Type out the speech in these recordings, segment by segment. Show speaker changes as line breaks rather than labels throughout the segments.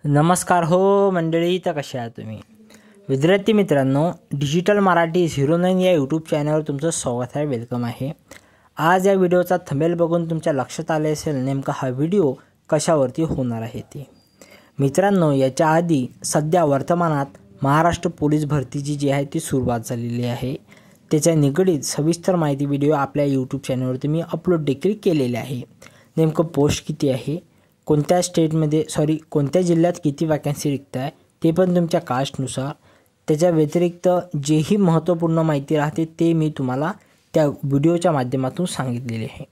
नमस्कार हो मंडळी, तर कसे आहात तुम्ही विद्यार्थी मित्रांनो। डिजिटल मराठी 09 या यूट्यूब चॅनलवर तुमचं स्वागत आहे, वेलकम आहे। आज या व्हिडिओचा थंबनेल बघून तुमच्या लक्षात आले असेल नेमका हा व्हिडिओ कशावरती होणार आहे ते। मित्रांनो, याच्या आधी सध्या वर्तमानात महाराष्ट्र पोलीस भरतीची जी आहे ती सुरुवात झालेली आहे। त्याच्या निगडीत सविस्तर माहिती व्हिडिओ आपल्या यूट्यूब चॅनलवरती मी अपलोड देखील केलेले आहे। नेमकं पोस्ट किती आहे, कोणत्या स्टेटमध्ये कोणत्या जिल्ह्यात किती वॅकन्सी रिक्त आहे ते पण तुमच्या कास्टनुसार, त्याच्या व्यतिरिक्त जेही महत्त्वपूर्ण माहिती राहते ते मी तुम्हाला त्या व्हिडिओच्या माध्यमातून सांगितलेले आहे।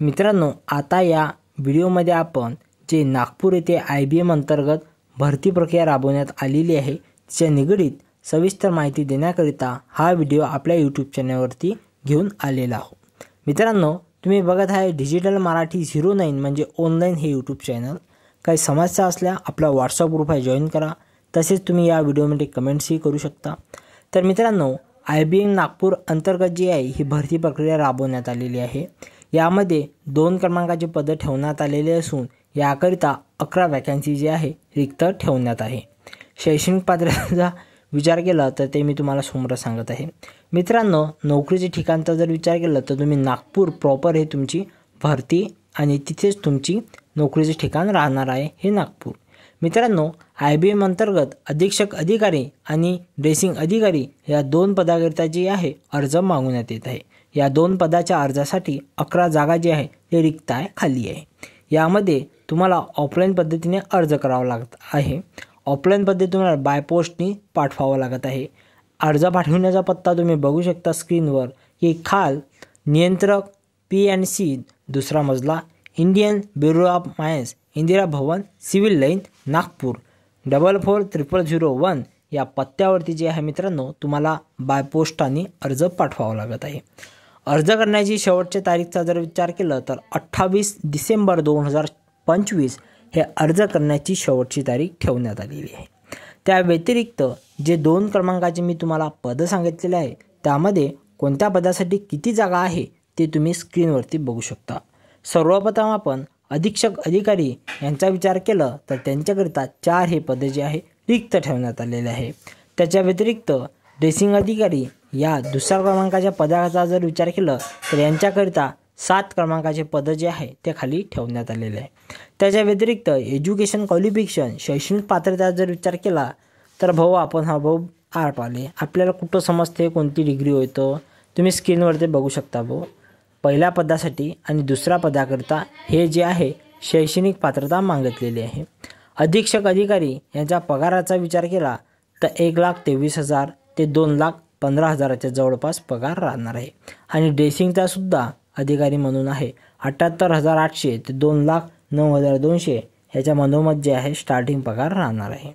मित्रांनो, आता या व्हिडिओमध्ये आपण जे नागपूर येथे IBM अंतर्गत भरती प्रक्रिया राबवण्यात आलेली आहे त्याच्या निगडीत सविस्तर माहिती देण्याकरिता हा व्हिडिओ आपल्या यूट्यूब चॅनलवरती घेऊन आलेला आहोत। मित्रांनो, तुम्ही बघत आहे डिजिटल मराठी 09 म्हणजे ऑनलाईन हे यूट्यूब चॅनल। काही समस्या असल्या आपला व्हॉट्सअप ग्रुप आहे, जॉईन करा। तसेच तुम्ही या व्हिडिओमध्ये कमेंट्सही करू शकता। तर मित्रांनो, IBM नागपूर अंतर्गत जी आहे ही भरती प्रक्रिया राबवण्यात आलेली आहे। यामध्ये 2 क्रमांकाचे पद ठेवण्यात आलेले असून याकरिता 11 वॅकन्सी जी आहे रिक्त ठेवण्यात आहे। शैक्षणिक पात्रतेचा विचार केला तर ते मी तुम्हाला समोर सांगत आहे। मित्रांनो, नोकरीचे ठिकाणचा जर विचार केला तर तुम्ही नागपूर प्रॉपर हे तुमची भरती आणि तिथेच तुमची नोकरीचे ठिकाण राहणार आहे, हे नागपूर। मित्रांनो, IBM अंतर्गत अधीक्षक अधिकारी आणि ड्रेसिंग अधिकारी या 2 पदाकरिता जी आहे अर्ज मागवण्यात येत आहे। या 2 पदाच्या अर्जासाठी 11 जागा जी आहे ते रिक्त आहे, खाली आहे। यामध्ये तुम्हाला ऑफलाईन पद्धतीने अर्ज करावा लागत आहे। ऑफलाईन पद्धती तुम्हाला बाय पोस्टनी पाठवावा लागत आहे। अर्ज पाठवण्याचा पत्ता तुम्ही बघू शकता स्क्रीनवर, की खाल नियंत्रक PNC 2रा मजला, Indian Bureau of Mines, Indira Bhavan, Civil Line, Nagpur 440001 या पत्त्यावरती जे आहे मित्रांनो तुम्हाला बाय पोस्टाने अर्ज पाठवावा लागत आहे। अर्ज करण्याची शेवटची तारीखचा जर विचार केला तर 28 डिसेंबर 2025 हे अर्ज करण्याची शेवटची तारीख ठेवण्यात आलेली आहे। त्या व्यतिरिक्त जे 2 क्रमांकाचे मी तुम्हाला पद सांगितलेले आहे त्यामध्ये कोणत्या पदासाठी किती जागा आहे ते तुम्ही स्क्रीनवरती बघू शकता। सर्वप्रथम आपण अधीक्षक अधिकारी यांचा विचार केला तर त्यांच्याकरिता 4 हे पद जे आहे रिक्त ठेवण्यात आलेले आहे। त्याच्या व्यतिरिक्त ड्रेसिंग अधिकारी या 2ऱ्या क्रमांकाच्या पदाचा जर विचार केला तर यांच्याकरिता 7 क्रमांकाचे पद जे आहे ते खाली ठेवण्यात आलेले आहे। त्याच्या व्यतिरिक्त एज्युकेशन क्वालिफिकेशन शैक्षणिक पात्रता जर विचार केला तर भाऊ पाहिले आपल्याला कुठं समजते कोणती डिग्री होतं, तुम्ही स्क्रीनवरती बघू शकता। पहिल्या पदासाठी आणि 2ऱ्या पदाकरिता हे जे आहे शैक्षणिक पात्रता मागितलेली आहे। अधीक्षक अधिकारी यांच्या पगाराचा विचार केला तर 1,23,000 ते 2,15,000च्या जवळपास पगार राहणार आहे। आणि ड्रेसिंगचा सुद्धा अधिकारी म्हणून आहे 78,800 ते 2,09,200 ह्याच्या मधोमध जे आहे स्टार्टिंग पगार राहणार आहे।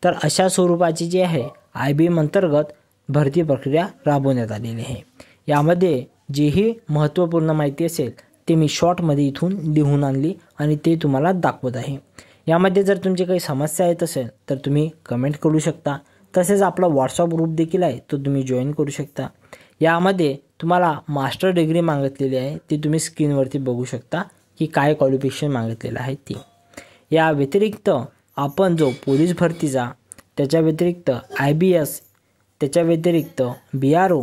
तर अशा स्वरूपाची जी आहे IBM अंतर्गत भरती प्रक्रिया राबवण्यात आलेली आहे। यामध्ये जेही महत्त्वपूर्ण माहिती असेल ते मी शॉर्टमध्ये इथून लिहून आणली आणि ते तुम्हाला दाखवत आहे। यामध्ये जर तुमची काही समस्या येत असेल तर तुम्ही कमेंट करू शकता। तसेच आपला व्हॉट्सअप ग्रुप देखील आहे, तो तुम्ही जॉईन करू शकता। यामध्ये तुम्हाला मास्टर डिग्री मागितलेली आहे, ती तुम्ही स्क्रीनवरती बघू शकता की काय क्वालिफिकेशन मागितलेलं आहे ती। या व्यतिरिक्त आपण जो पोलीस भरतीचा, त्याच्या व्यतिरिक्त IBS, त्याच्या व्यतिरिक्त BRO,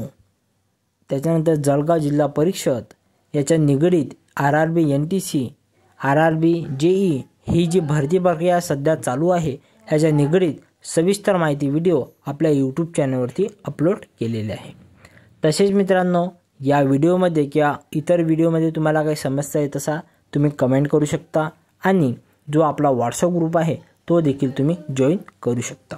त्याच्यानंतर जळगाव जिल्हा परिषद याच्या निगडीत RRB NTC, RRB JE ही जी भरती प्रक्रिया सध्या चालू आहे ह्याच्या निगडीत सविस्तर माहिती व्हिडिओ आपल्या यूट्यूब चॅनलवरती अपलोड केलेले आहे। तसेच मित्रांनो, या व्हिडिओमध्ये किंवा इतर व्हिडिओमध्ये तुम्हाला काही समस्या येत असा तुम्ही कमेंट करू शकता आणि जो आपला व्हॉट्सअप ग्रुप आहे तो देखील तुम्ही जॉईन करू शकता।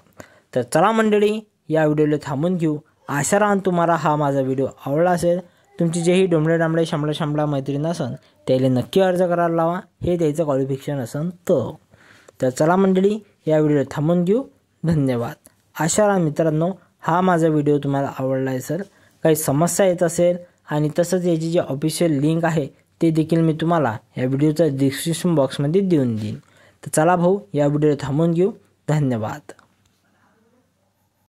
तर चला मंडळी, या व्हिडिओला थांबून घेऊ। आशा राहून तुम्हाला हा माझा व्हिडिओ आवडला असेल। तुमची जेही डोंबळे डांबळे शंभळा मैत्रीण असेल त्याला नक्की अर्ज करायला लावा, हे त्याचं क्वालिफिकेशन असेल तर चला मंडळी, या व्हिडिओला थांबून घेऊ। धन्यवाद। आशा राहा मित्रांनो हा माझा व्हिडिओ तुम्हाला आवडला असेल। काही समस्या येत असेल आणि तसंच याची जी ऑफिशियल लिंक आहे ते देखील मी तुम्हाला या व्हिडिओच्या डिस्क्रिप्शन बॉक्समध्ये देऊन देईन। तर चला भाऊ, या व्हिडिओला थांबून घेऊ। धन्यवाद।